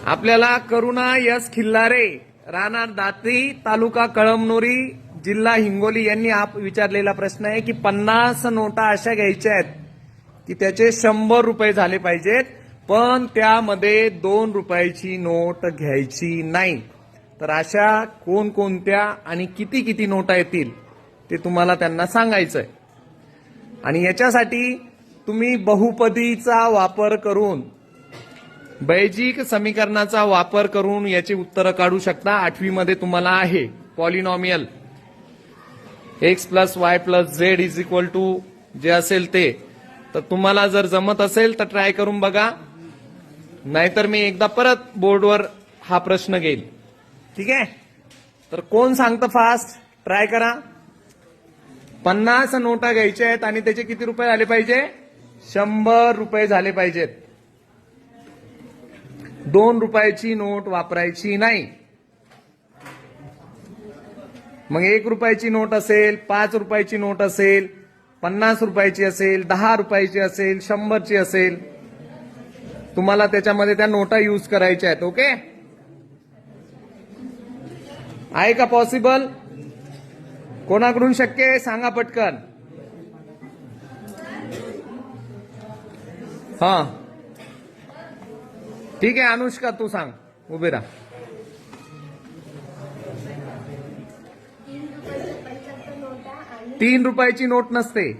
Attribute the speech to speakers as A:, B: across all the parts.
A: आपल्याला करुणा यस खिल्लारे, राणा दाती, तालुका कळमनुरी, जिल्हा हिंगोली यांनी विचारलेला प्रश्न आहे की 50 नोटा अशा घ्यायच्या आहेत की त्याचे 100 रुपये झाले पाहिजेत, पण त्यामध्ये 2 रुपयाची नोट घ्यायची नाही. तर अशा कोणकोणत्या आणि किती किती नोटा येतील ते तुम्हाला त्यांना सांगायचंय. आणि याच्यासाठी तुम्ही बहुपदीचा वापर करून, बैजिक समीकरणाचा वापर करून याची उत्तरं काढू शकता. 8वी मध्ये तुम्हाला आहे polynomial x plus y plus z is equal to जे असेल ते. तर तुम्हाला जर जमत असेल तर ट्राय करून बघा, नाहीतर मी एकदा परत बोर्डवर हा प्रश्न घेईल. ठीक आहे, तर कोण सांगतं फास्ट? ट्राय करा. 50 नोटा घ्यायच्या आहेत आणि त्याचे किती रुपये झाले पाहिजे? 100 रुपये झाले पाहिजेत. 2 रुपयाची नोट वापरायची नाही. मग 1 रुपयाची नोट असेल, 5 रुपयाची नोट असेल, 50 रुपयाची असेल, 10 रुपयाची असेल, 100ची असेल, तुम्हाला त्याच्यामध्ये त्या नोटा यूज करायच्या आहेत. ओके, आहे का पॉसिबल? कोणाकडून शक्य आहे सांगा पटकन. हा ठीक आहे, अनुष्का तू सांग, उभे राहा. 3 रुपयाची नोट नसते.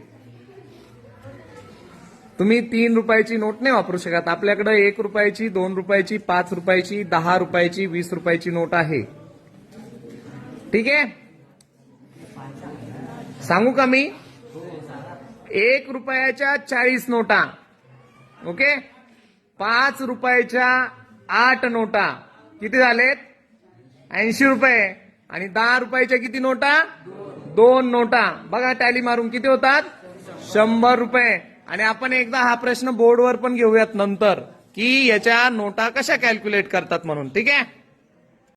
A: तुम्ही 3 रुपयाची नोट नाही वापरू शकत. आपल्याकडे 1 रुपयाची, 2 रुपयाची, 5 रुपयाची, 10 रुपयाची, 20 रुपयाची नोट आहे. ठीक आहे, सांगू का मी? 1 रुपयाच्या 40 नोटा. ओके, 5 रुपयाच्या 8 नोटा किती झालेत? 80 रुपये. आणि 10 रुपयाच्या किती नोटा? 2 नोटा. बघा टॅली मारून किती होतात? 100 रुपये. आणि आपण एकदा हा प्रश्न बोर्डवर पण घेऊयात नंतर की याच्या नोटा कशा कॅल्क्युलेट करतात म्हणून. ठीक आहे.